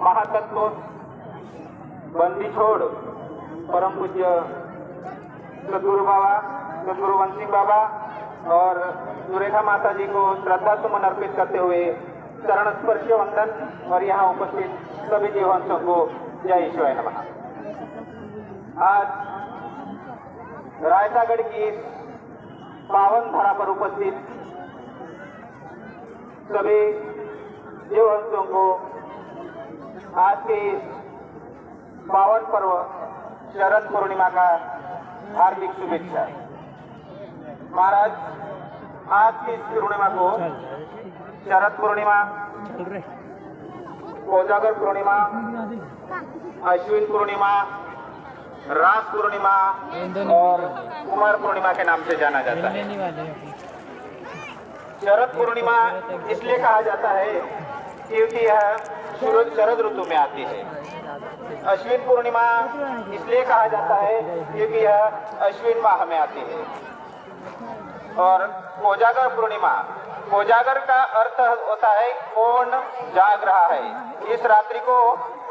महातत्व बंदी छोड़ परम पूज्य सदगुरु बाबा, सदगुरु वंशी बाबा और सुरेखा माता जी को श्रद्धा सुमन अर्पित करते हुए चरण स्पर्शी वंदन और यहाँ उपस्थित सभी जीववंशों को जय ईश्वराय नमः। आज रायतागढ़ की पावन धरा पर उपस्थित सभी जीववंशों को आज के पावन पर्व शरद पूर्णिमा का हार्दिक शुभेच्छा। महाराज, आज की इस पूर्णिमा को शरद पूर्णिमा, कोजागर पूर्णिमा, अश्विन पूर्णिमा, रास पूर्णिमा और कुमार पूर्णिमा के नाम से जाना जाता है। शरद पूर्णिमा इसलिए कहा जाता है क्योंकि यह शरद ऋतु में आती है। अश्विन पूर्णिमा इसलिए कहा जाता है क्योंकि यह अश्विन माह में आती है। और कोजागर पूर्णिमा, कोजागर का अर्थ होता है कौन जाग रहा है। इस रात्रि को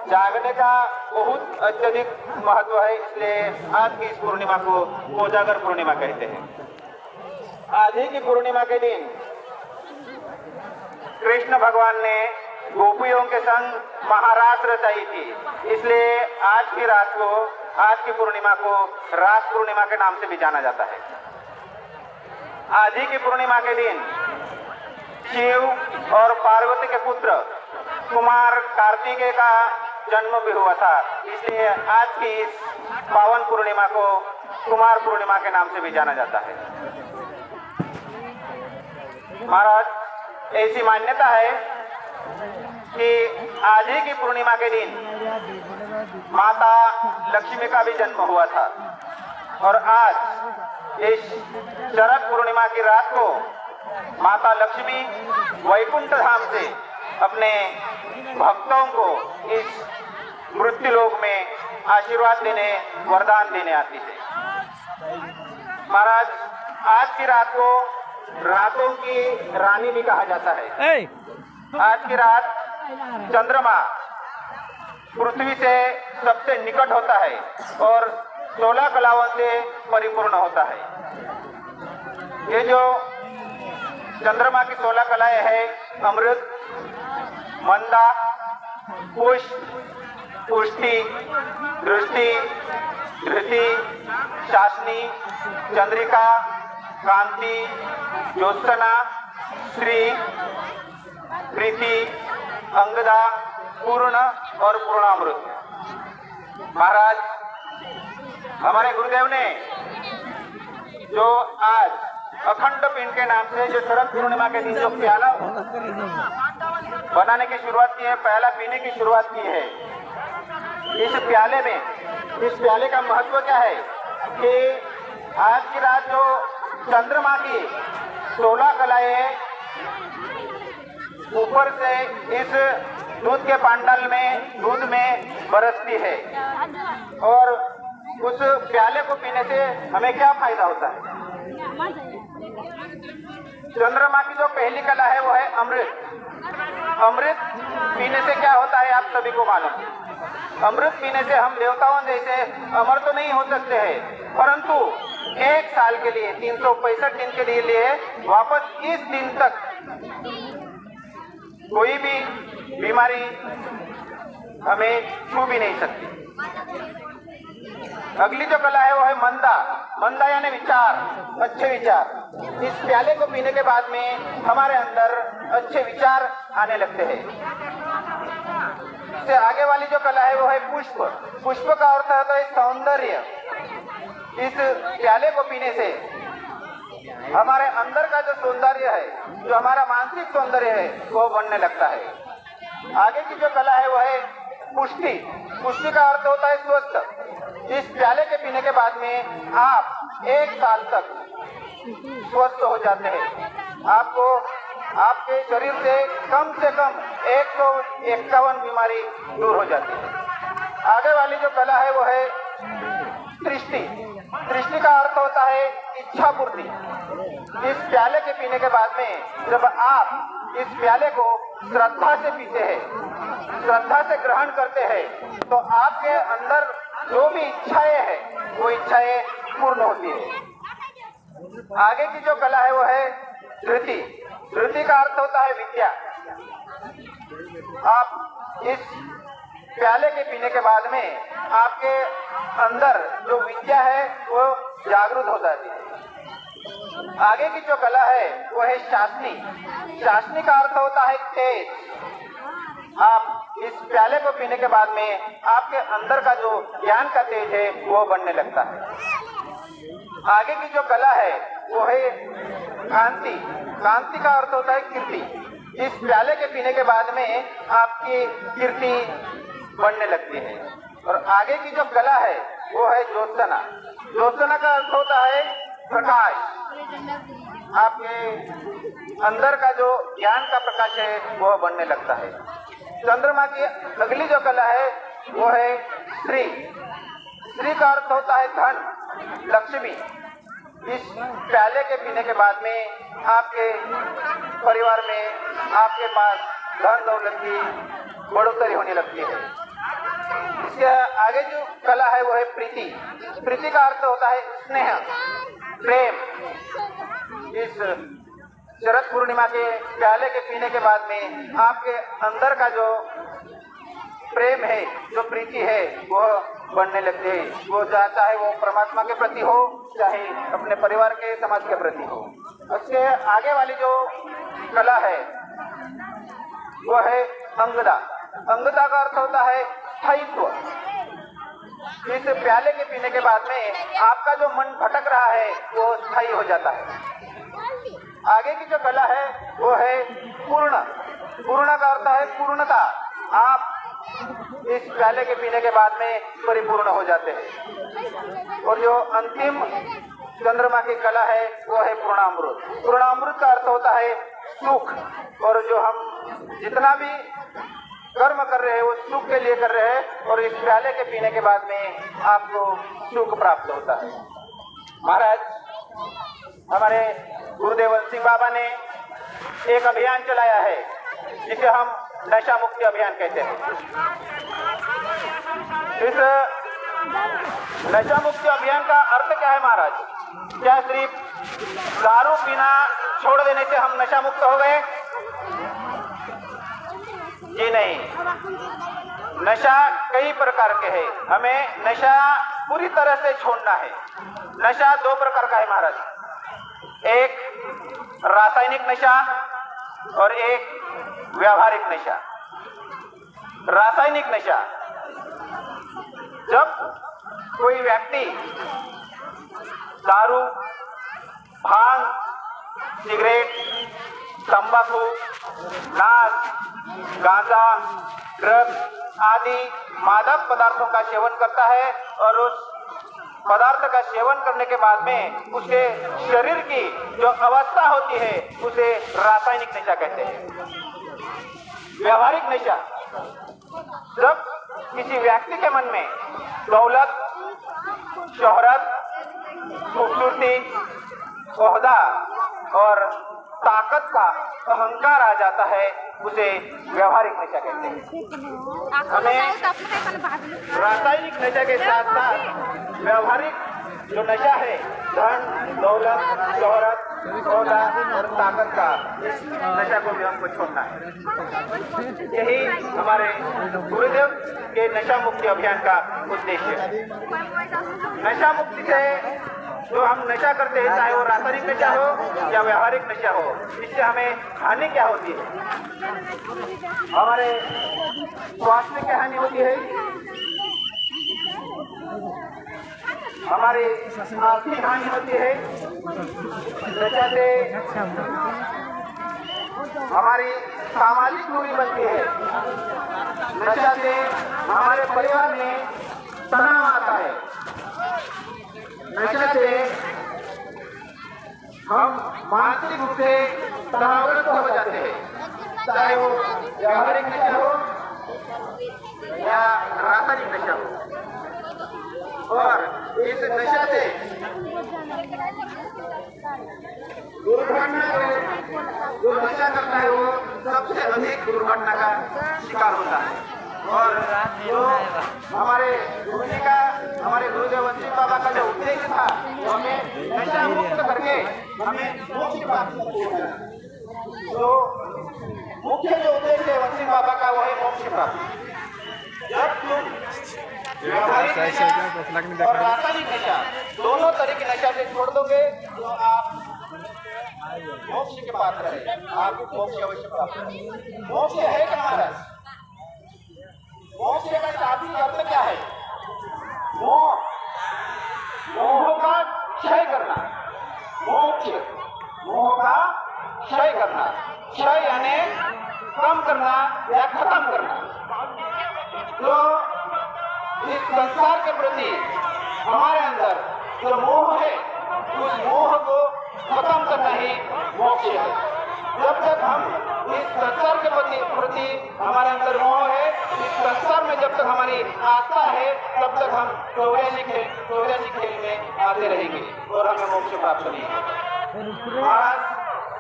जागने का बहुत अत्यधिक महत्व है, इसलिए आज की इस पूर्णिमा को कोजागर पूर्णिमा कहते हैं। आज ही की पूर्णिमा के दिन कृष्ण भगवान ने गोपियों के संग महारास रचाई थी, इसलिए आज की रात को, आज की पूर्णिमा को रास पूर्णिमा के नाम से भी जाना जाता है। आज ही की पूर्णिमा के दिन शिव और पार्वती के पुत्र कुमार कार्तिकेय का जन्म भी हुआ था, इसलिए आज की इस पावन पूर्णिमा को कुमार पूर्णिमा के नाम से भी जाना जाता है। महाराज, ऐसी मान्यता है कि आज ही की पूर्णिमा के दिन माता लक्ष्मी का भी जन्म हुआ था और आज इस शरद पूर्णिमा की रात को माता लक्ष्मी वैकुंठ धाम से अपने भक्तों को इस मृत्यु लोक में आशीर्वाद देने, वरदान देने आती है। महाराज, आज की रात को रातों की रानी भी कहा जाता है। आज की रात चंद्रमा पृथ्वी से सबसे निकट होता है और 16 कलाओं से परिपूर्ण होता है। ये जो चंद्रमा की 16 कलाएं हैं, अमृत, मंदा, पुष्प, पुष्टि, दृष्टि, धृति, शासनी, चंद्रिका, कांति, ज्योत्सना, श्री, प्रीति, अंगदा, पूर्ण और पूर्णामृत। महाराज, हमारे गुरुदेव ने जो आज अखंड पिंड के नाम से जो शरद पूर्णिमा के दिन जो प्याला बनाने की शुरुआत की है, प्याला पीने की शुरुआत की है, इस प्याले में, इस प्याले का महत्व क्या है कि आज की रात जो चंद्रमा की 16 कलाएं ऊपर से इस दूध के पांडल में, दूध में बरसती है और उस प्याले को पीने से हमें क्या फायदा होता है। चंद्रमा की जो पहली कला है वो है अमृत। अमृत पीने से क्या होता है आप सभी को मालूम। अमृत पीने से हम देवताओं जैसे अमर तो नहीं हो सकते हैं, परंतु 1 साल के लिए, 365 दिन के लिए वापस इस दिन तक कोई भी बीमारी हमें छू भी नहीं सकती। अगली जो कला है वो है मंदा। मंदा यानी विचार, अच्छे विचार। इस प्याले को पीने के बाद में हमारे अंदर अच्छे विचार आने लगते हैं। इससे आगे वाली जो कला है वो है पुष्प। पुष्प का अर्थ होता है सौंदर्य। इस प्याले को पीने से हमारे अंदर का जो सौंदर्य है, जो हमारा मानसिक सौंदर्य है, वो बढ़ने लगता है। आगे की जो कला है वो है पुष्टि। पुष्टि का अर्थ होता है स्वस्थ। इस प्याले के पीने के बाद में आप 1 साल तक स्वस्थ हो जाते हैं। आपको आपके शरीर से कम 151 बीमारी दूर हो जाती है। आगे वाली जो कला है वो है दृष्टि। दृष्टि का अर्थ होता है इच्छा पूर्ति। इस प्याले के पीने के बाद में जब आप इस प्याले को श्रद्धा से पीते हैं, श्रद्धा से ग्रहण करते हैं, तो आपके अंदर जो भी इच्छाएं है वो इच्छाएं पूर्ण होती है। आगे की जो कला है वो है धृति। धृति का अर्थ होता है विद्या। आप इस प्याले के पीने के बाद में आपके अंदर जो विद्या है वो जागृत हो जाती है। आगे की जो कला है वो है शासनी। शासनी का अर्थ होता है तेज। आप इस प्याले को पीने के बाद में आपके अंदर का जो ज्ञान का तेज है वो बढ़ने लगता है। आगे की जो कला है वो है कांति। कांति का अर्थ होता है कीर्ति। इस प्याले के पीने के बाद में आपकी कीर्ति बढ़ने लगती है। और आगे की जो कला है वो है ज्योत्सना। ज्योत्सना का अर्थ होता है प्रकाश। आपके अंदर का जो ज्ञान का प्रकाश है वो बढ़ने लगता है। चंद्रमा की अगली जो कला है वो है श्री। श्री का अर्थ होता है धन, लक्ष्मी। इस प्याले के पीने के बाद में आपके परिवार में आपके पास धन दौलत की बढ़ोतरी होने लगती है। इसके आगे जो कला है वो है प्रीति। प्रीति का अर्थ होता है स्नेह, प्रेम। इस शरद पूर्णिमा के प्याले के पीने के बाद में आपके अंदर का जो प्रेम है, जो प्रीति है वो बढ़ने लगती है। वो चाहे वो परमात्मा के प्रति हो, चाहे अपने परिवार के, समाज के प्रति हो। उसके आगे वाली जो कला है वो है अंगदा। अंगदा का अर्थ होता है स्थायित्व। इस प्याले के पीने के बाद में आपका जो मन भटक रहा है वो स्थायी हो जाता है। आगे की जो कला है वो है पूर्ण। पूर्ण का अर्थ है पूर्णता। आप इस प्याले के पीने के बाद में परिपूर्ण हो जाते हैं। और जो अंतिम चंद्रमा की कला है वो है पूर्णामृत। पूर्णामृत का अर्थ होता है सुख। और जो हम जितना भी कर्म कर रहे हैं वो सुख के लिए कर रहे हैं, और इस प्याले के पीने के बाद में आपको सुख प्राप्त होता है। महाराज, हमारे गुरुदेव सिंह बाबा ने एक अभियान चलाया है जिसे हम नशा मुक्ति अभियान कहते हैं। इस नशा मुक्ति अभियान का अर्थ क्या है महाराज? क्या सिर्फ दारू पीना छोड़ देने से हम नशा मुक्त हो गए? जी नहीं। नशा कई प्रकार के हैं। हमें नशा पूरी तरह से छोड़ना है। नशा दो प्रकार का है महाराज। एक रासायनिक नशा और एक व्यावहारिक नशा। रासायनिक नशा, जब कोई व्यक्ति दारू, भांग, सिगरेट, तंबाकू, नाश, गांजा, ड्रग्स आदि मादक पदार्थों का सेवन करता है, और उस पदार्थ का सेवन करने के बाद में उसके शरीर की जो अवस्था होती है उसे रासायनिक नशा कहते हैं। व्यावहारिक नशा, जब किसी व्यक्ति के मन में दौलत, शोहरत, खूबसूरती, ओहदा और ताकत का अहंकार आ जाता है, उसे व्यावहारिक नशा कहते हैं। हमें रासायनिक नशा के साथ साथ व्यावहारिक जो नशा है, धन, दौलत, शोहरत, ओहदा और ताकत का, इस नशा को भी हमको छोड़ना है। यही हमारे गुरुदेव के नशा मुक्ति अभियान का उद्देश्य है। नशा मुक्ति से जो हम नशा करते हैं, चाहे वो रासायनिक नशा हो या व्यावहारिक नशा हो, इससे हमें हानि क्या होती है? हमारे स्वास्थ्य की हानि होती है, हमारी आर्थिक हानि होती है, नशा से हमारी सामाजिक दूरी बनती है, नशा से हमारे परिवार में तनाव आता है, नशा से हम मानसिक रूप से तनावग्रस्त हो जाते हैं, चाहे वो व्यावहारिक नशा हो या रासायनिक नशा हो। और इस नशा से दुर्घटना जो नशा करता है वो सबसे अधिक दुर्घटना का शिकार होता है। और जो हमारे गुरुजी का, हमारे गुरुदेव वंचित बाबा का जो उद्देश्य था वो हमें नशा मुक्त करके हमें मोक्ष प्राप्त करना। तो मुख्य जो उद्देश्य है वंचित बाबा का वो है मोक्ष प्राप्ति। जब तुम व्यावहारिक नशा और रासायनिक नशा दोनों तरह की नशा से छोड़ दोगे तो आप मोक्ष के पात्र है, आप मोक्ष अवश्य प्राप्त। मोक्ष है क्या महाराज? मोक्ष का शाब्दिक अर्थ क्या है? मोह, मोह का क्षय करना। मोक्ष मोह का क्षय करना, क्षय यानी कम करना या खत्म करना। तो इस संसार के प्रति हमारे अंदर जो मोह है उस मोह को खत्म करना ही मोक्ष है। जब तक हम इस संसार के प्रति हमारे अंदर मोह है, इस संसार में जब तक हमारी आस्था है तब तक हम 84 खेल में आते रहेंगे और हमें मोक्ष प्राप्त नहीं है। महाराज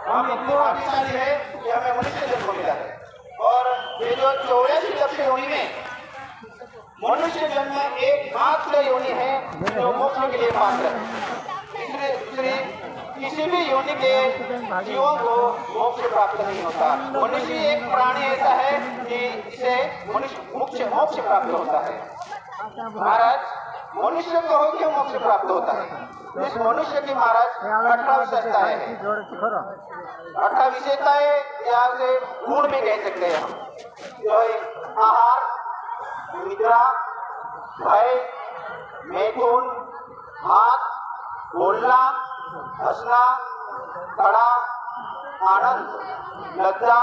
हम इतने भाग्यशाली है कि हमें मनुष्य जन्म मिला है और ये जो 84 लक्ष्य योनि में मनुष्य जन्म एकमात्र योनि है जो मोक्ष के लिए पात्र है। दूसरी किसी भी योनि के जीवों को मोक्ष प्राप्त नहीं होता। मनुष्य एक प्राणी ऐसा है कि इसे मनुष्य मोक्ष प्राप्त होता है। महाराज मनुष्य को हो क्यों मोक्ष प्राप्त होता है? इस मनुष्य की महाराज 18 विशेषताएं हैं। 18 विशेषताएं या उसे गुण भी कह सकते हैं हम। जो है आहार, निद्रा, भय, मैथुन, हाथ, बोलना, हंसना, कड़ा, आनंद, लज्जा,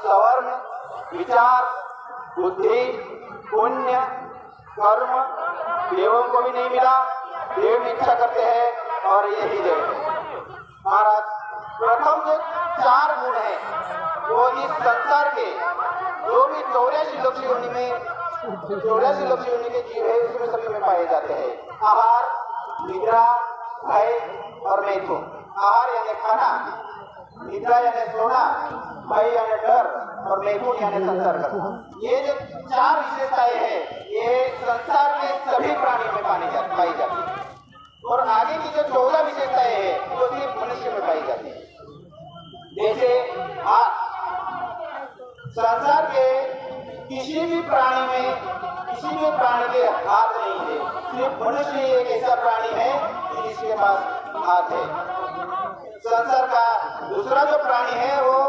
सवर्ण, विचार, बुद्धि, पुण्य, कर्म। देवों को भी नहीं मिला, देव इच्छा करते हैं और यही देव है। महाराज प्रथम जो 4 गुण है वो इस संसार के जो भी 84 लक्ष्य योनि में 84 लक्ष्य योनि के जीव है उसमें सभी में पाए जाते हैं। आहार, निद्रा, भय और मैथुन। आहार यानी खाना, निद्रा यानी सोना, भय यानी डर और मैथुन यानी संसार करना। ये जो 4 विशेषताएं हैं ये संसार के सभी प्राणियों में पाई जाती है और आगे की जो 14 विशेषताएं हैं वो सिर्फ मनुष्य में पाई जाती है। जैसे हाथ, संसार के किसी भी प्राणी में किसी भी प्राणी के हाथ नहीं है, सिर्फ मनुष्य ही एक ऐसा प्राणी है जिसके पास हाथ है। संसार का दूसरा जो प्राणी है वो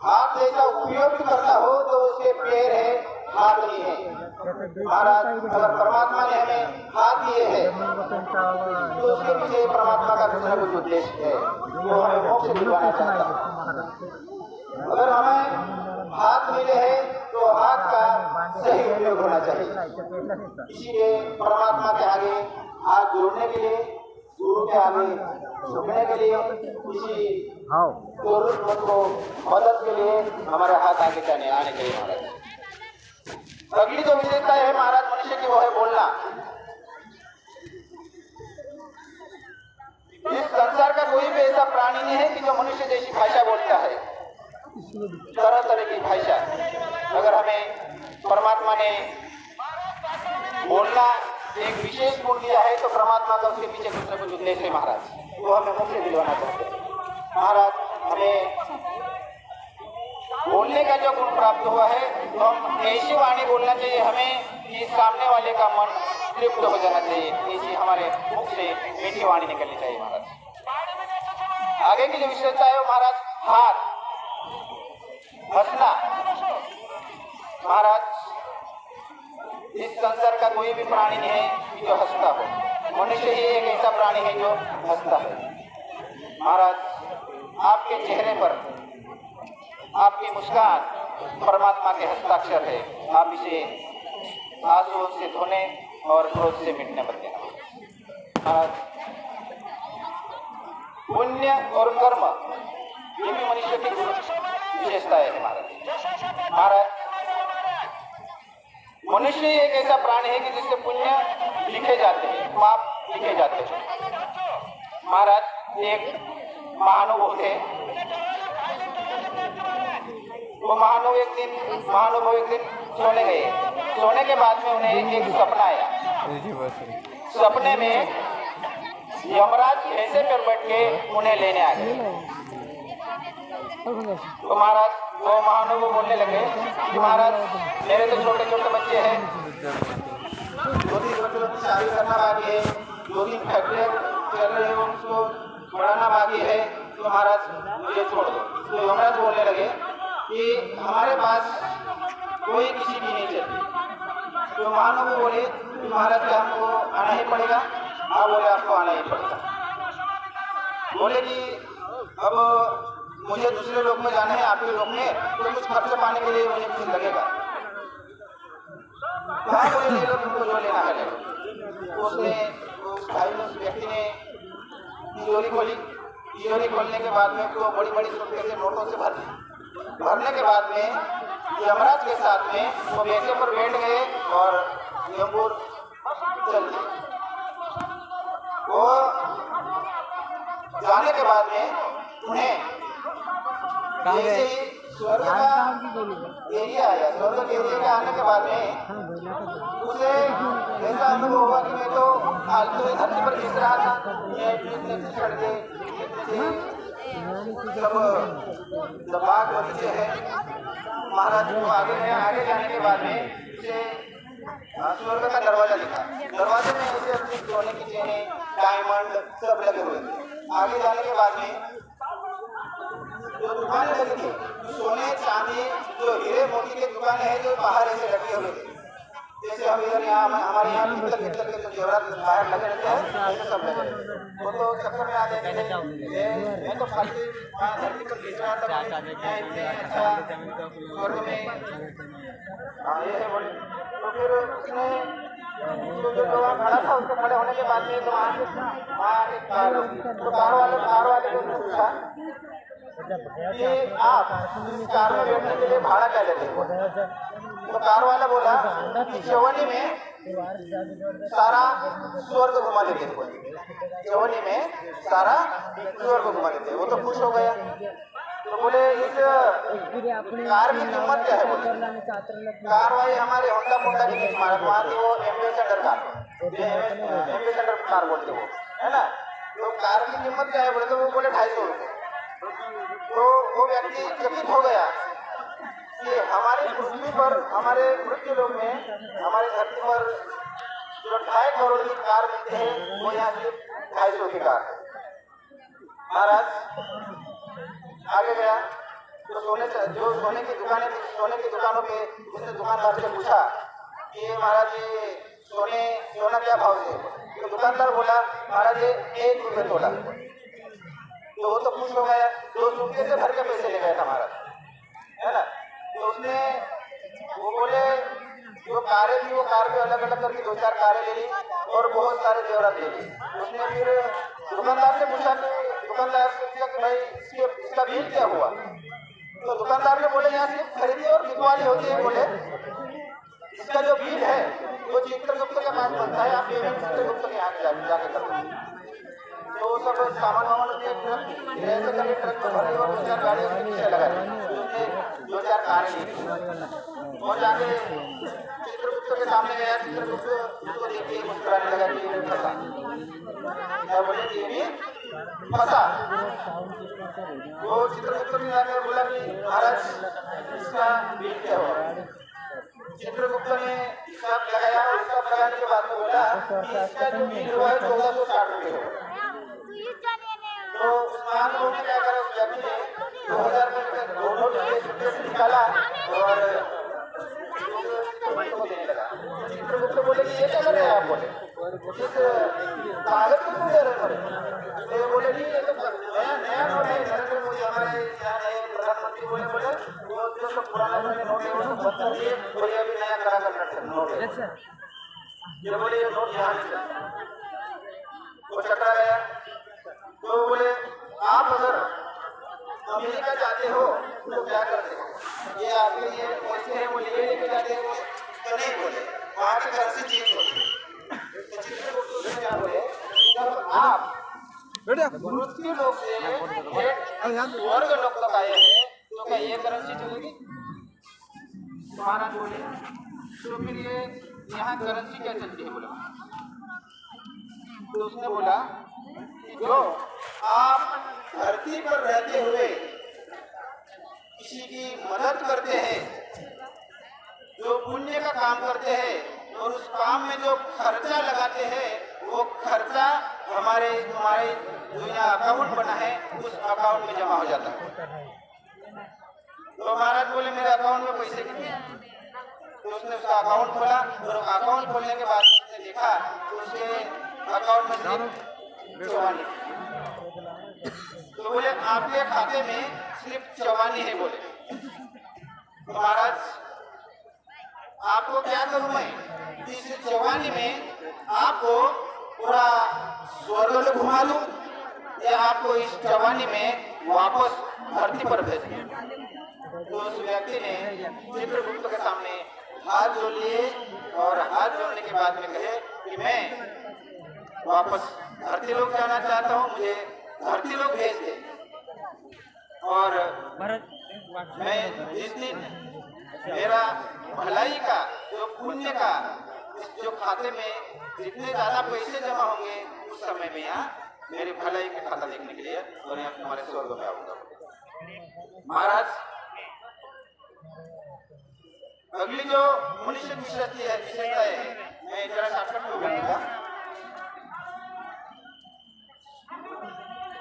हाथ जैसा उपयोग भी करता हो तो उसके पैर है, हाथ नहीं है। महाराज अगर परमात्मा ने हमें हाथ दिए हैं तो उसके पीछे परमात्मा का कुछ न कुछ उद्देश्य है, वो हमें मोक्ष दिलवाना चाहता है। अगर हमें हाथ मिले हैं तो हाथ का सही उपयोग होना चाहिए। इसीलिए परमात्मा के आगे हाथ जोड़ने के लिए, गुरु के आगे झुकने के लिए, किसी जरूरतमंद को मदद के लिए हमारे हाथ आगे आने के लिए। महाराज अगली जो विशेषता है महाराज मनुष्य की वो है बोलना। इस संसार का कोई भी ऐसा प्राणी नहीं है कि जो मनुष्य जैसी भाषा बोलता है। तरह तरह की भाषा। अगर हमें परमात्मा ने बोलना एक विशेष गुण दिया है तो परमात्मा का उसके पीछे कुछ न कुछ उद्देश्य है। महाराज वो हमें मोक्ष दिलवाना चाहते हैं। महाराज हमें बोलने का जो गुण प्राप्त हुआ है तो हम ऐसी वाणी बोलना चाहिए हमें कि सामने वाले का मन तृप्त हो जाना चाहिए। ऐसी हमारे मुख से मीठी वाणी निकलनी चाहिए। महाराज आगे की जो विशेषता है महाराज हाथ, हंसना। महाराज इस संसार का कोई भी प्राणी नहीं है जो हंसता हो। मनुष्य ही एक ऐसा प्राणी है जो हंसता है। महाराज आपके चेहरे पर आपकी मुस्कान परमात्मा के हस्ताक्षर है। आप इसे आंसुओं से धोने और क्रोध से मिटने मत देना। महाराज पुण्य और कर्म ये भी मनुष्य की विशेषताएं है। महाराज मनुष्य एक ऐसा प्राणी है कि जिससे पुण्य लिखे जाते हैं, पाप लिखे जाते हैं। महाराज एक महानुभव थे। वो महानुभव एक दिन सोने गए। सोने के बाद में उन्हें एक सपना आया। सपने में यमराज भैंसे पर बैठ के उन्हें लेने आ गए। तो महाराज वो महानुभव बोलने लगे कि महाराज मेरे तो छोटे छोटे बच्चे हैं, 2-3 बच्चों की शादी करना बाकी है, 2-3 फैक्ट्रियाँ चल रही है, उसको बढ़ाना बाकी है, तो महाराज मुझे छोड़ दो। तो यमराज बोलने लगे कि हमारे पास कोई किसी की नहीं चलती। तो महानुभव बोले कि महाराज क्या हमको आना ही पड़ेगा? हाँ बोले आपको आना ही पड़ेगा। बोले कि अब मुझे दूसरे लोग में जाना है, आपके लोग में, तो कुछ खर्च पाने के लिए मुझे कुछ लगेगा। कहाँ बोले ले लो, तुमको जो लेना है ले लो। उसने उस भाई ने, उस व्यक्ति ने तिजोरी खोली। तिजोरी खोलने के बाद में तो बड़ी बड़ी सूटकेसें नोटों से भर दी। भरने के बाद में यमराज के साथ में वो भैंसे पर बैठ गए और यमपुर चल दिए। वो जाने के बाद में उन्हें जैसे ही स्वर्ग का एरिया आया, स्वर्ग के एरिया के आने के बाद में उसे ऐसा अनुभव हुआ कि मैं तो फालतू धरती पर घिस रहा था, सब बाग बगीचे है। महाराज को आगे जाने के बाद में उसे स्वर्ग का दरवाजा दिखा। दरवाजे में उसे अपनी सोने की चेनें, डायमंड सब लगे हुए थे। आगे जाने के बाद में जो दुकानें लगी थी, सोने चांदी जो हीरे मोती की दुकानें हैं, जो बाहर ऐसे लगे हुए थे। जैसे हम इधर यहाँ हमारे यहाँ पित्तल के जो जेवरात बाहर लगे रहते हैं, ऐसे सब लगे रहते हैं। वो तो चक्कर में आ जाते थे। मैं तो खाली धरती पर घिस रहा था, मैं इतने अच्छा स्वर्ग में ये है बोले। तो फिर उसने जो खड़ा था, उसको खड़े होने के बाद में तो वहाँ एक कार वाले को पूछा कि आप इस कार में बैठने के लिए भाड़ा क्या लेते हैं? तो कार वाला बोला कि चवन्नी में सारा स्वर्ग घुमा देते हैं। चवन्नी में सारा स्वर्ग घुमा देते हैं। वो तो खुश हो गया। तो बोले इस कार की कीमत क्या है? बोले कार वाले हमारे होंडा की कीमत, वहाँ से वो एम्बेसडर कार बोलते वो, है ना। तो कार की कीमत क्या है? बोले तो वो बोले 250 रुपये। तो वो व्यक्ति चकित हो गया कि हमारे पृथ्वी पर, हमारे मृत्यु लोक में, हमारे धरती पर जो 2.5 करोड़ की कार मिलते हैं, वो यहाँ सिर्फ 250 की कार है। महाराज आगे गया तो सोने की दुकानें, सोने की दुकानों पे उसने दुकानदार से पूछा कि महाराज ये सोना क्या भाव से? तो दुकानदार बोला महाराज ये 1 रुपये तोला। तो वो तो खुश हो गया। 2 सूटकेस से भर के पैसे ले गया था महाराज, है ना। तो उसने वो बोले जो कारें थी, वो कार भी अलग अलग करके 2-4 कारें ले ली और बहुत सारे जेवरात ले ली। उसने फिर दुकानदार से पूछा कि भाई इसका बिल क्या हुआ? तो दुकानदार ने बोले यहाँ सिर्फ खरीदी और बिकवाली होती है। बोले इसका जो बिल है वो चित्रगुप्त के पास बनता है, आप पेमेंट चित्रगुप्त के यहाँ जाके करते। तो सब सामान ऐसे करके ट्रक में भरे और 2-4 गाड़ियों के पीछे लगा दी। 2-4 कारें ली और जाके चित्रगुप्त के सामने गया। चित्रगुप्त उसको देखिए मुस्कुराने लगा कि ये फंसा। क्या बोले कि ये फंसा? वो चित्रगुप्त ने जाकर बोला कि महाराज इसका बिल क्या हुआ? चित्रगुप्त ने हिसाब लगाया। हिसाब लगाने के बाद में बोला कि इसका जो बिल हुआ है 1460 रुपये हुआ। तो उस महानुभव ने क्या करा, उस व्यक्ति ने 2000 रुपये का नोट निकाला और चित्रगुप्त को देने लगा। चित्रगुप्त बोले कि ये क्या कर रहे हैं आप? बोले इस कागज को क्यों दे रहे हैं? तो बोले कि ये तो नया नोट है, नरेंद्र मोदी हमारे यहाँ नए प्रधानमंत्री बोले वो जो पुराना नोट है वो बदल दिए, बोले अभी नया करा कर नोट है। ये बोले ये नोट यहाँ से वो चकरा गया। तो बोले आप अगर अमेरिका जाते हो तो क्या करते हो? ये आपके लिए पैसे हैं वो लेके जाते हो? तो नहीं बोले, वहाँ की करेंसी चेंज होती है। तो चित्रगुप्त क्या बोले, जब आप मृत्यु लोक से स्वर्ग लोक तक आए हैं, तो क्या ये करेंसी चलेगी? महाराज बोले तो फिर ये यहाँ करेंसी क्या चलती है? बोला तो उसने बोला जो आप धरती पर रहते हुए किसी की मदद करते हैं, जो पुण्य का काम करते हैं और उस काम में जो खर्चा लगाते हैं, वो खर्चा तुम्हारे जो यहाँ अकाउंट बना है उस अकाउंट में जमा हो जाता है। तो महाराज बोले मेरे अकाउंट में पैसे कितने हैं? तो उसने उसका अकाउंट खोला और अकाउंट खोलने के बाद उसने देखा तो उसके अकाउंट में सिर्फ 54। तो बोले आपके खाते में सिर्फ 54 है। बोले तो महाराज आपको क्या करूं मैं? इस 54 में आपको पूरा स्वर्ग में घुमा दूं या आपको इस 54 में वापस धरती पर भेज दूं? तो उस व्यक्ति ने चित्रगुप्त के सामने हाथ जोड़ लिए और हाथ जोड़ने के बाद में कहे कि मैं वापस धरती लोक जाना चाहता हूँ, मुझे धरती लोक भेज दे। और मैं जिस दिन मेरा भलाई का जो पुण्य का जो खाते में जितने ज्यादा पैसे जमा होंगे उस समय में यहाँ मेरी भलाई का खाता देखने के लिए और यहाँ तुम्हारे स्वर्ग में आऊंगा। महाराज अगली जो मनुष्य विशेषता है मैं जरा शॉर्टकट में बोलूंगा।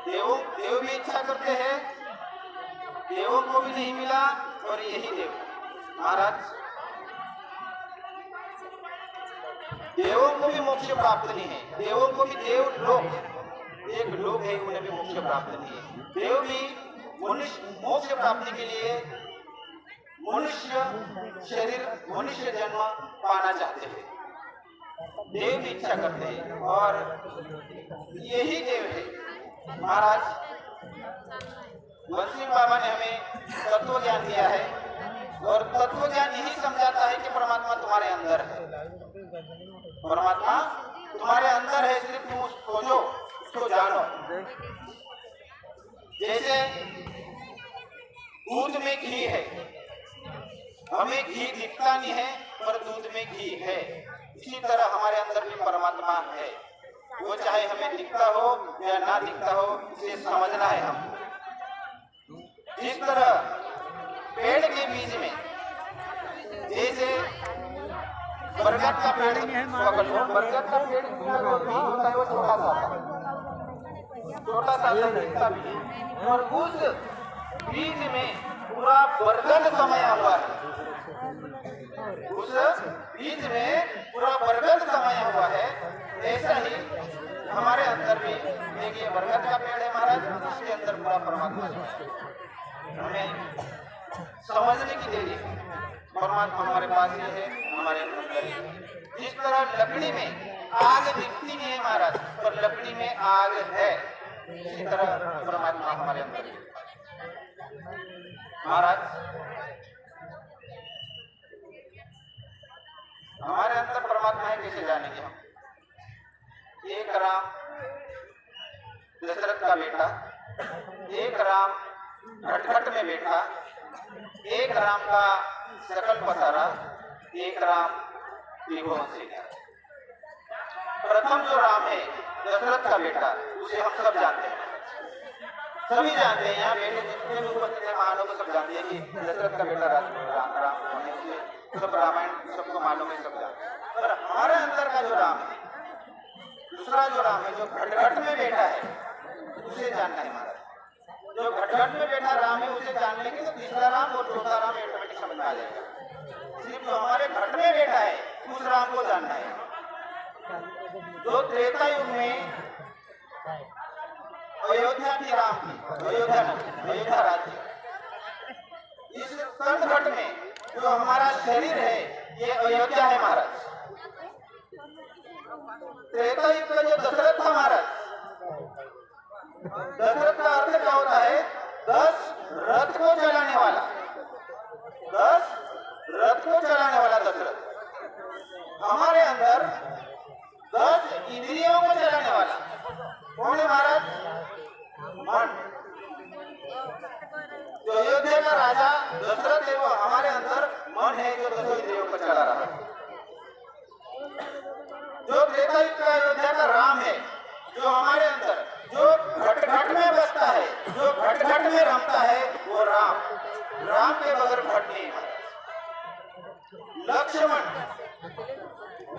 देव भी इच्छा करते हैं, देवों को भी नहीं मिला और यही देव महाराज देवों को भी मोक्ष प्राप्त नहीं है। देवों को भी देव लोग एक लोग है, उन्हें भी मोक्ष प्राप्त नहीं है। देव भी मोक्ष प्राप्ति के लिए मनुष्य शरीर मनुष्य जन्म पाना चाहते हैं, देव भी इच्छा करते हैं और यही देव है। महाराज बंसी बाबा ने हमें तत्व ज्ञान दिया है और तत्व ज्ञान यही समझाता है कि परमात्मा तुम्हारे अंदर है। परमात्मा तुम्हारे अंदर है, सिर्फ तुम उसको खोजो, उसको जानो। जैसे दूध में घी है, हमें घी दिखता नहीं है पर दूध में घी है, इसी तरह हमारे अंदर भी परमात्मा है। वो चाहे हमें दिखता हो या ना दिखता हो, इसे समझना है हमको। जिस तरह पेड़ के बीज में जैसे बरगद का पेड़ बरगद का पेड़ होता है, वो छोटा सा दिखता भी है और उस बीज में पूरा बरगद समाया हुआ है। उस बीज में पूरा बरगद समाया हुआ है। ऐसा ही हमारे अंदर भी देखिए बरगद का पेड़ है महाराज, उसके अंदर पूरा परमात्मा हमें समझने की देरी है। परमात्मा हमारे पास ही है, हमारे अंदर ही है। जिस तरह लकड़ी में आग दिखती नहीं है महाराज, पर लकड़ी में आग है, इसी तरह परमात्मा हमारे अंदर ही महाराज। हमारे अंदर परमात्मा है, कैसे जानेंगे हम? एक राम दशरथ का बेटा, एक राम घटघट में बैठा, एक राम का सकल पसारा, एक राम त्रिभुवन से गया। प्रथम जो राम है दशरथ का बेटा, उसे हम सब जानते हैं, सभी जानते हैं। यहाँ बेटे जितने भी उपस्थित हैं महानों को सब जानते हैं कि दशरथ का बेटा राम होने से सब रामायण सबको मालूम है, सब जानते हैं। पर हमारे अंदर का जो राम है, दूसरा जो राम है जो घटघट में बैठा है, उसे जानना है महाराज। जो घटघट में बैठा राम है उसे जान लेंगे तो तीसरा राम और चौथा राम ऑटोमेटिक समझ में आ जाएगा। सिर्फ जो हमारे घट में बैठा है उस राम को जानना है। जो त्रेता युग में अयोध्या थी राम की, अयोध्या राज्य, इस घट में जो हमारा शरीर है ये अयोध्या है महाराज। त्रेता युग का जो दशरथ था महाराज, दशरथ का अर्थ क्या होता है? 10 रथ को चलाने वाला, 10 रथ को चलाने वाला दशरथ। हमारे अंदर 10 इंद्रियों को चलाने वाला कौन है महाराज? मन, जो अयोध्या का राजा दशरथ है वो हमारे अंदर मन है जो दसों इंद्रियों को चला रहा है। जो त्रेता युग का अयोध्या का राम है जो हमारे अंदर जो घट घट में बसता है, जो घट घट में रमता है वो राम। राम के बगैर घट नहीं है। लक्ष्मण,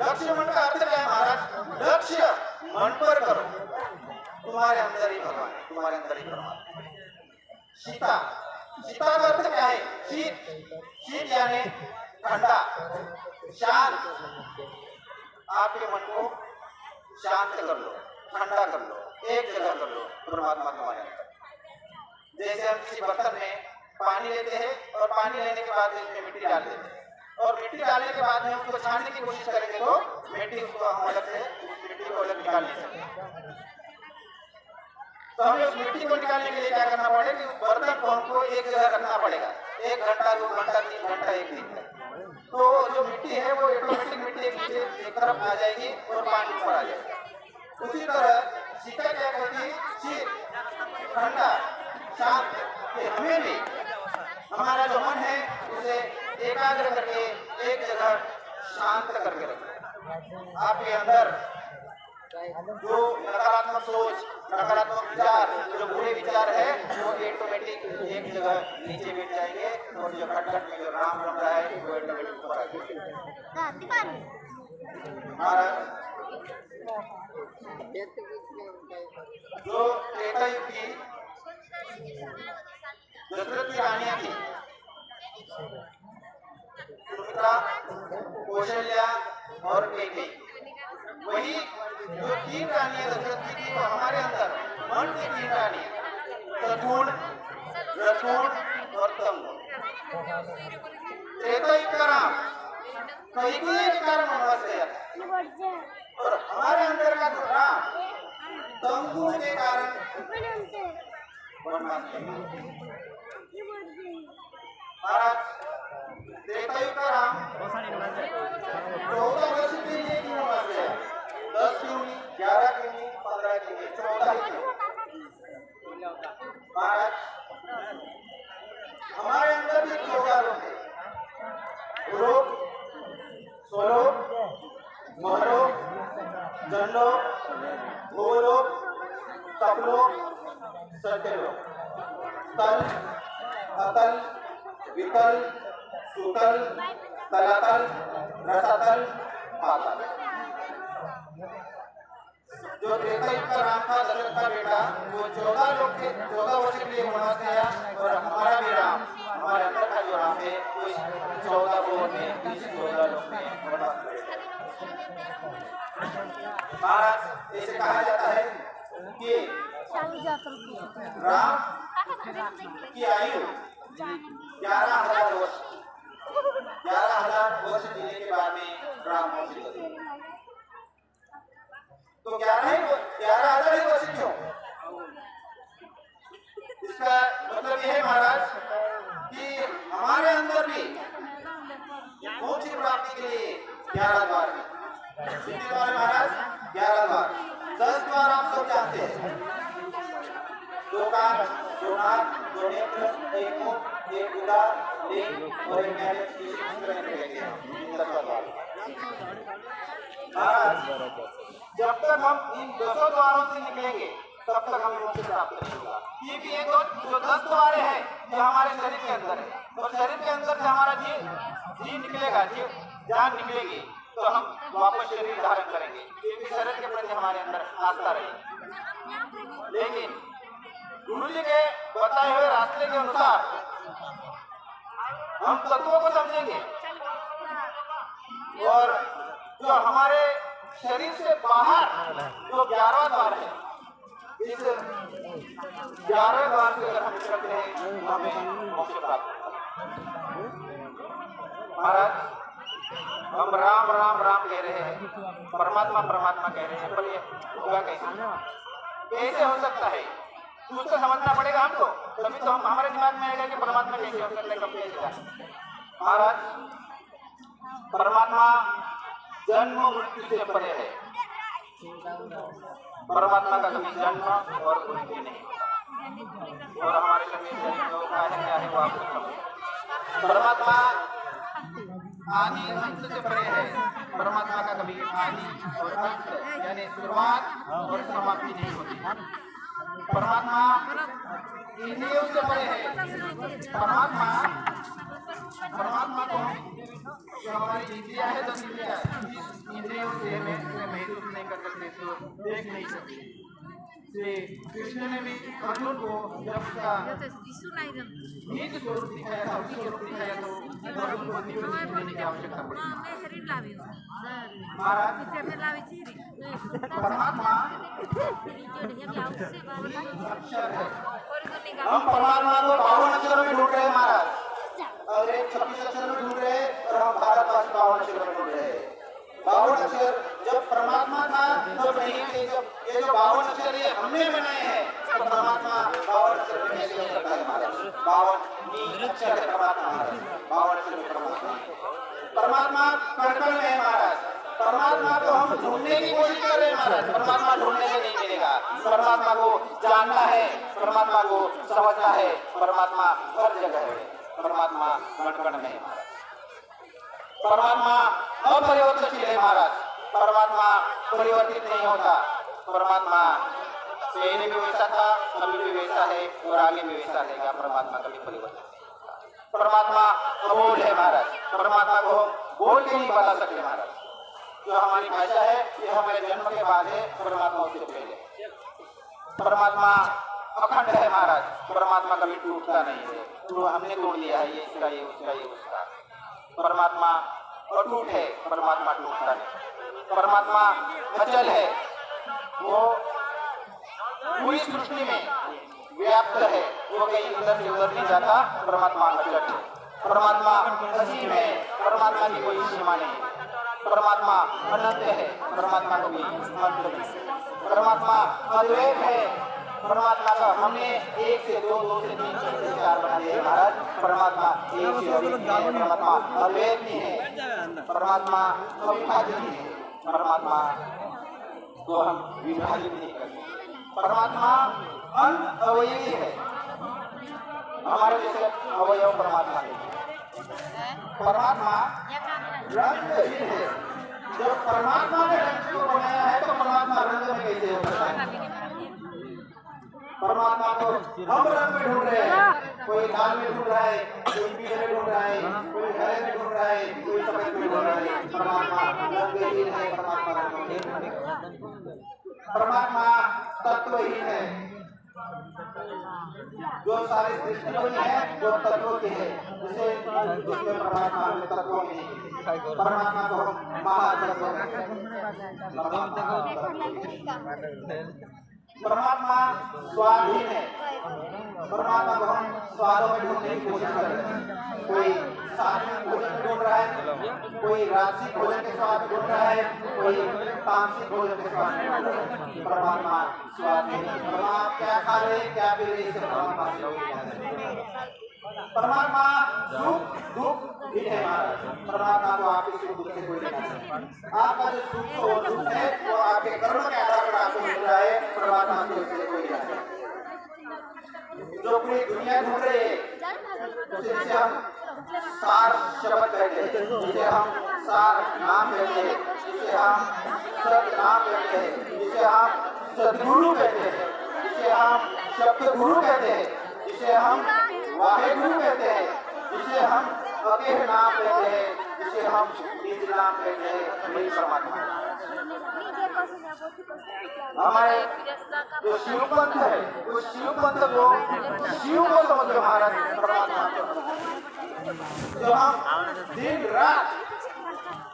लक्ष्मण का अर्थ क्या है महाराज? लक्ष्य मन पर करो, तुम्हारे अंदर ही भगवान है, तुम्हारे अंदर ही भगवान। सीता, सीता का अर्थ क्या है? शीत, शीत यानी ठंडा, शांत। आपके मन को शांत कर लो, ठंडा कर लो, एक जगह कर लो, परमात्मा तुम्हारे अंदर। जैसे हम किसी बर्तन में पानी लेते हैं और पानी लेने के बाद इसमें मिट्टी डाल देते हैं और मिट्टी डालने के बाद में उसको छानने की कोशिश करेंगे तो मिट्टी उसको हम अलग से उस मिट्टी को अलग निकाल नहीं सकते। तो हमें उस मिट्टी को निकालने के लिए क्या करना पड़ेगा कि उस बर्तन को हमको एक जगह रखना पड़ेगा, 1 घंटा 2 घंटा 3 घंटा 1 दिन तक। तो जो मिट्टी है वो ऑटोमेटिक मिट्टी एक तरफ आ जाएगी और पानी ऊपर आ जाएगा। उसी तरह सीता क्या कहती है? शीत, ठंडा, शांत। हमें भी हमारा जो मन है उसे एकाग्र करके एक जगह शांत करके रखो। आपके अंदर जो नकारात्मक सोच, नकारात्मक विचार, जो बुरे विचार है वो ऑटोमेटिक एक जगह नीचे बैठ जाएंगे और जो घट घट में जो राम रम रहा है वो ऑटोमेटिक ऊपर आ जाएगा। जो त्रेता युग की दशरथ की रानियां थी, सुमित्रा, कौशल्या और कैकेयी, वही जो 3 रानियां दशरथ की थी वो हमारे अंदर मन की 3 रानियां, सद्गुण, रजगुण और तमगुण। त्रेता युग का राम कैकेयी के कारण वनवास गया और हमारे अंदर का जो राम तमगुण के कारण वनवास गया। महाराज त्रेता युग का राम 14 वर्ष के लिए क्यों वनवास गया? 10 क्यों नहीं, 11 क्यों नहीं, 15 क्यों नहीं, 14 ही क्यों? महाराज हमारे अंदर भी 14 लोग हैं, लोग, स्वलोक, महलोक, जनलोक, भूलोक, तपलोक, सत्यलोक, तल, अतल, वितल, सुतल, तलातल, रसातल, पाताल। जो त्रेता युग का राम था दशरथ का बेटा वो 14 वर्ष के लिए वनवास गया और हमारा भी राम, हमारे अंदर का जो राम है वो 14 भुवन में, इस 14 लोक में वनवास गया। महाराज ऐसे कहा जाता है कि राम की आयु 11,000 वर्ष, 11,000 वर्ष जीने के बाद में राम मोक्ष गए। तो 11,000 ही वर्ष क्यों? इसका मतलब यह है महाराज कि हमारे अंदर भी मोक्ष प्राप्ति के लिए 11 द्वार है। कितने द्वार है महाराज? 11 द्वार। 10 द्वार आप सब जानते हैं, 2 कान, 2 नाक, 2 नेत्र, 1 मुख, 1 गुदा, लिंग और 1 महाराज जब तक हम इन 10 द्वारों से निकलेंगे तब तक हमें मोक्ष प्राप्त नहीं होगा। क्योंकि ये जो 10 द्वार है ये हमारे शरीर के अंदर है और शरीर के अंदर से हमारा जीव निकलेगा, जान निकलेगी तो हम वापस शरीर धारण करेंगे, क्योंकि शरीर के प्रति हमारे अंदर आस्था रहेगी। लेकिन गुरु जी के बताए हुए रास्ते के अनुसार हम तत्वों को समझेंगे और जो हमारे शरीर से बाहर जो 11वां द्वार है, इस 11वें द्वार से अगर हम निकलते हैं हमें मोक्ष प्राप्त होगा। महाराज हम राम राम राम कह रहे हैं, परमात्मा परमात्मा कह रहे हैं, पर ये होगा कैसे हो सकता है? उसको समझना पड़ेगा हमको, तभी तो हम हमारे दिमाग में आएगा कि परमात्मा कैसे हो सकता है, कब कैसे। महाराज परमात्मा जन्म मृत्यु से परे है, परमात्मा का कभी जन्म और मृत्यु नहीं होता। और हमारे कभी जो क्या है वो आपको समझ। परमात्मा आदि अंत से परे है। परमात्मा का कभी आदि और अंत यानी शुरुआत और समाप्ति नहीं होती। परमात्मा इंद्रियों से परे है। परमात्मा को जो हमारी इंद्रिया है, तो इंद्रियों से महसूस नहीं कर सकते, देख नहीं सकते। श्री कृष्ण ने भी अर्जुन को जब उसका निज स्वरूप दिखाया था, उस स्वरूप दिखाया तो अर्जुन को दिव्य दृष्टि देने की आवश्यकता पड़ी। महाराज परमात्मा अक्षर है। हम परमात्मा को 52 अक्षरों में ढूंढ रहे हैं महाराज, और एक 26 अक्षर में ढूंढ रहे हैं, और हम भारतवासी 52 अक्षरों में ढूंढ रहे हैं। 52 अक्षर जब परमात्मा था तो नहीं थे। जब ये जो 52 अक्षर ये हमने बनाए हैं, तो परमात्मा 52 अक्षर में कैसे हो सकता है महाराज? 52 अक्षर है परमात्मा महाराज, 52 अक्षर में परमात्मा कण-कण में है महाराज। परमात्मा को हम ढूंढने की कोशिश कर रहे हैं महाराज, परमात्मा ढूंढने से नहीं मिलेगा। परमात्मा को जानना है, परमात्मा को समझना है। परमात्मा हर जगह है, परमात्मा कण-कण में है महाराज। परमात्मा अपरिवर्तनशील है महाराज, परमात्मा परिवर्तित नहीं होता। परमात्मा पहले भी वैसा था, अभी भी वैसा है और आगे भी वैसा रहेगा। परमात्मा कभी परिवर्तित नहीं होता। परमात्मा अबोध है महाराज, परमात्मा को बोल के नहीं बता सकते महाराज। जो हमारी भाषा है ये हमारे जन्म के बाद है, परमात्मा उससे पहले। परमात्मा अखंड है महाराज, परमात्मा कभी टूटता नहीं है। तो हमने तोड़ लिया है, ये इसका ये उसका ये उसका। परमात्मा अटूट है, परमात्मा टूटता नहीं। परमात्मा अचल है, वो पूरी सृष्टि में व्याप्त है, वो कहीं इधर से उधर नहीं जाता। परमात्मा अचल है। परमात्मा असीम है, परमात्मा की कोई सीमा नहीं। परमात्मा अनंत है, परमात्मा को भी अंत नहीं। परमात्मा अद्वैत है, परमात्मा का हमने 1 से 2, 2 से 3, 3 से 4 बना दिए महाराज। परमात्मा एक से अधिक है, परमात्मा अद्वैत नहीं है, परमात्मा अविभाजित है। परमात्मा को हम विभाजित नहीं करते। परमात्मा अनअवयवी है, हमारे जैसे अवयव परमात्मा नहीं। परमात्मा रंगहीन है। जब परमात्मा ने रंग को बनाया है तो परमात्मा रंग में कैसे हो सकता है? परमात्मा को हम रंग में ढूंढ रहे हैं, कोई लाल में ढूंढ रहा है, कोई पीले में ढूंढ रहा है, कोई हरे में ढूंढ रहा है, कोई सफेद में ढूंढ रहा है। परमात्मा रंगहीन है, परमात्मा तत्वहीन है। जो सारे सृष्टि बनी है वो तत्वों की है, जिसे जिसमें परमात्मा में तत्वों में है। परमात्मा को हम महातत्व परमात्मा स्वाधीन है। परमात्मा को हम स्वादों में ढूंढने की कोशिश कर रहे हैं। कोई सात्विक भोजन में ढूंढ रहा है, कोई राजसिक भोजन के स्वाद में ढूंढ रहा है, कोई तामसिक भोजन के स्वाद में ढूंढ रहा है। परमात्मा स्वाधीन है। परमात्मा क्या खा रहे क्या पी रहे, इससे परमात्मा से लोग परमात्मा सुख दुख भी है महाराज। परमात्मा को आपके सुख दुख से कोई नहीं। आपका जो सुख और दुख है वो आपके कर्म के आधार पर आपको मिल रहा है, परमात्मा से उससे कोई नहीं। जो पूरी दुनिया ढूंढ रही है जिसे हम सार शब्द कहते हैं, जिसे हम सार नाम कहते हैं, जिसे हम सत नाम कहते हैं, जिसे हम सदगुरु कहते हैं, जिसे हम शब्द गुरु कहते हैं, जिसे हम वाहेगुरु कहते हैं, जिसे हम अकेह नाम कहते हैं, जिसे हम निज नाम कहते हैं, वही परमात्मा। हमारे जो शिव पंथ है उस शिव पंथ को शिव को समझ महाराज, परमात्मा जो हम दिन रात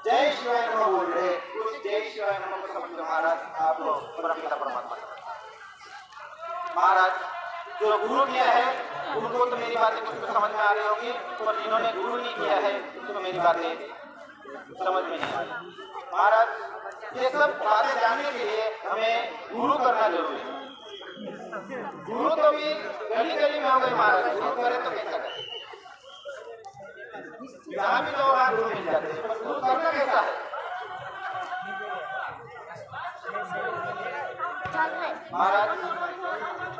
जय शिवाय नमः बोल रहे, उस जय शिवाय नमः को समझ महाराज आप लोग परमपिता परमात्मा महाराज। जो गुरु किया है उनको तो मेरी बातें कुछ समझ में आ रही होगी, और जिन्होंने गुरु नहीं किया है उसको मेरी बातें समझ में नहीं आ रही महाराज। ये सब बातें जानने के लिए हमें गुरु करना जरूरी है। गुरु तो भी गली गली में हो गए महाराज, गुरु करे तो कैसा करे, जहाँ भी लोग वहाँ गुरु मिल जाते हैं, पर गुरु करना कैसा है महाराज?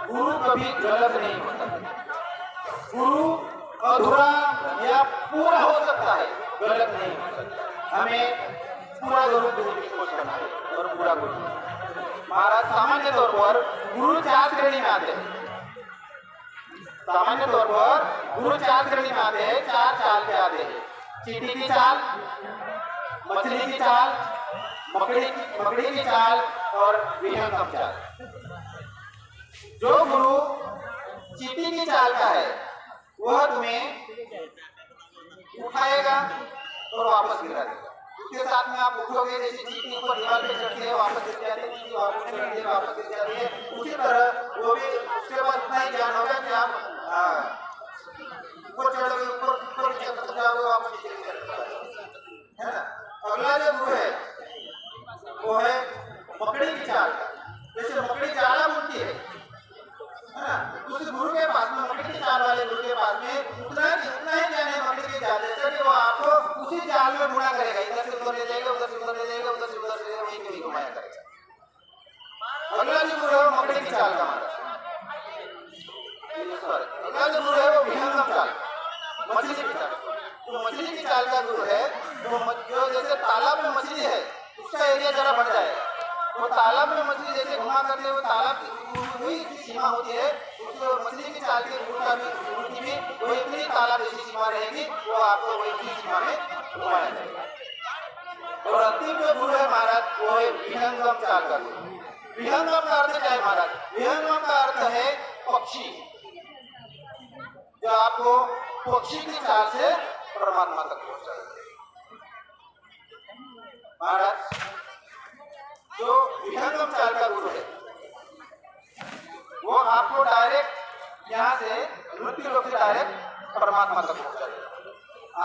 गुरु कभी गलत नहीं होता। गुरु अधूरा या पूरा हो सकता है, गलत नहीं हो सकता। हमें पूरा गुरु की कोशिश करना है और पूरा गुरु। महाराज सामान्य तौर पर गुरु 4 श्रेणी में आते हैं। सामान्य तौर पर गुरु 4 श्रेणी में आते हैं, 4 चाल के आते हैं। चींटी की चाल, मछली की चाल, मकड़ी की चाल और विहंगम चाल। जो गुरु चींटी की चाल का है वह तुम्हें उठाएगा और वापस गिरा देगा। उसके साथ में आप उठोगे, जैसे चींटी ऊपर दीवार पे चढ़ती है वापस गिर जाती है, चींटी वापस चढ़ती है वापस गिर जाती है, उसी तरह वो भी उसके पास इतना ही ज्ञान होगा कि आप ऊपर चढ़ोगे, ऊपर जाओगे वापस नीचे गिर जाओगे, है ना। अगला जो गुरु है वो है मकड़ी की चाल का। जैसे मकड़ी जाला बुनती है ना, उस गुरु के पास में, मकड़ी की चाल वाले गुरु के पास में उतना ही ज्ञान है मकड़ी की चाल जैसे कि वो आपको उसी जाल में बुना करेगा, इधर से उधर ले जाएगा, उधर से उधर ले जाएगा, उधर से उधर से वहीं कहीं घुमाया करेगा। अगला जो गुरु है मकड़ी की चाल का महाराज। अगला जो गुरु है वो विहंगम चाल, मछली की चाल। तो मछली की चाल का गुरु है जो जैसे तालाब में मछली है उसका एरिया जरा बढ़ जाएगा, वो तालाब में मछली जैसे घुमा करते हुए तालाब की सीमा होती है, उसको मछली की चाल के गुरु की भी वो इतनी तालाब जैसी सीमा रहेगी, वो आपको वही सीमा में घुमाया जाएगा। और अंतिम जो गुरु है महाराज वो है विहंगम चाल का गुरु। विहंगम का अर्थ क्या है महाराज? विहंगम का अर्थ है पक्षी, जो आपको पक्षी की चाल से परमात्मा तक पहुंचाएगा। महाराज जो विहंगम चाल का गुरु है वो आपको डायरेक्ट यहाँ से मृत्यु लोक से डायरेक्ट परमात्मा तक पहुंचाएगा।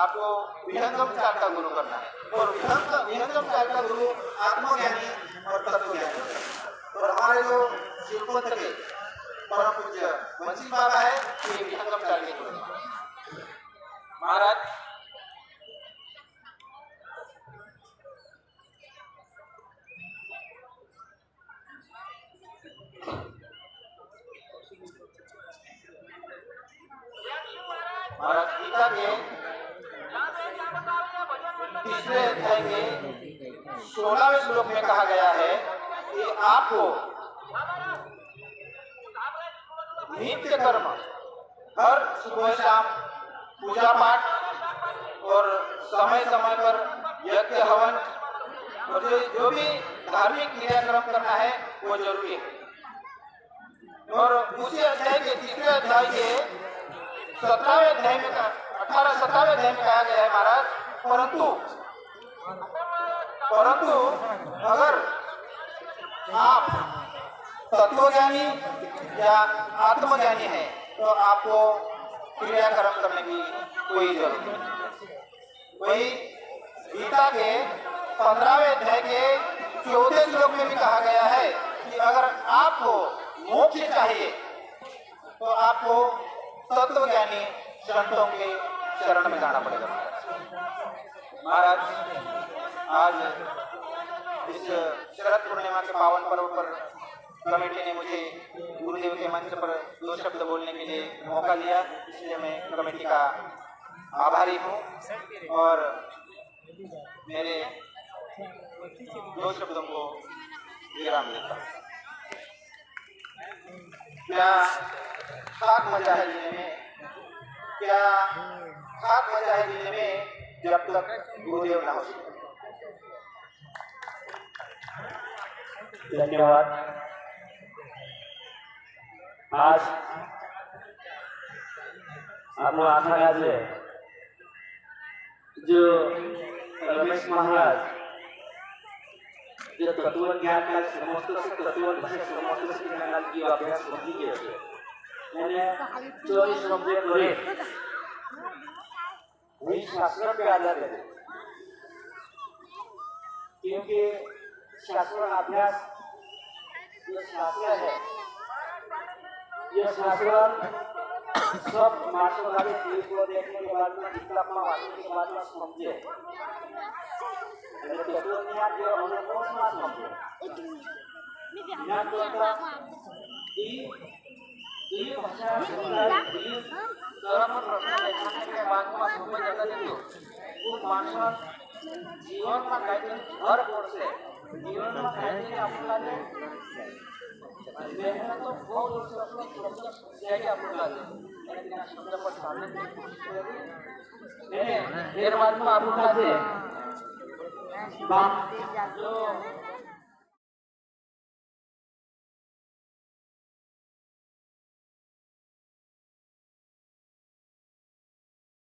आपको विहंगम चाल का गुरु करना है, और विहंगम चाल का गुरु आत्मज्ञानी और तत्वज्ञानी। और हमारे जो शिवपंथ के परम पूज्य वंशी बाबा है ये विहंगम चाल के गुरु महाराज। महाराज गीता के 3रे अध्याय के 16वें श्लोक में कहा गया है कि आपको नित्य कर्म, हर सुबह शाम पूजा पाठ और समय समय पर यज्ञ हवन और जो भी धार्मिक क्रियाक्रम करना है वो जरूरी है। और उसी अध्याय के 3रे अध्याय के 17वें अध्याय में 17वें अध्याय में कहा गया है महाराज, परंतु अगर आप तत्वज्ञानी या आत्मज्ञानी है तो आपको क्रियाक्रम करने की कोई जरूरत नहीं। वही गीता के 15वें अध्याय के 14वें श्लोक में भी कहा गया है कि अगर आपको मोक्ष चाहिए तो आपको तत्वज्ञानी संतों के शरण में जाना पड़ेगा। महाराज आज इस शरद पूर्णिमा के पावन पर्व पर कमेटी ने मुझे गुरुदेव के मंच पर 2 शब्द बोलने के लिए मौका दिया, इसलिए मैं कमेटी का आभारी हूँ और मेरे 2 शब्दों को विराम देता हूँ। क्या खाक मचा है जीने में, क्या खाक मचा है जीने में जब तक गुरुदेव ना हो। धन्यवाद। आज आपको आशा है जो रमेश महाराज जो तत्व ज्ञान का समस्त तत्व समस्त ज्ञान की अभ्यास बंदी के मैंने 24 घंटे करे वही शास्त्र पे आधार है, क्योंकि शास्त्र अभ्यास जो शास्त्र है ये शास्त्र सब मार्शल वाले चीज को देखने के बाद में विकल्प वाचने के बाद में समझे तत्वज्ञान जो अनुभव समझे ज्ञान करता कि दुई भाषा दुई तरफ प्रश्न बादमा खूब जगह देतो खूप माणसात जीवनमा काहीतरी भर पडते जीवनमा काहीतरी आपल्याला मेहनत तो बहुत शब्द जाएगी आपल्याला लेकिन शब्द पर सामने फिर बाद में आपको जो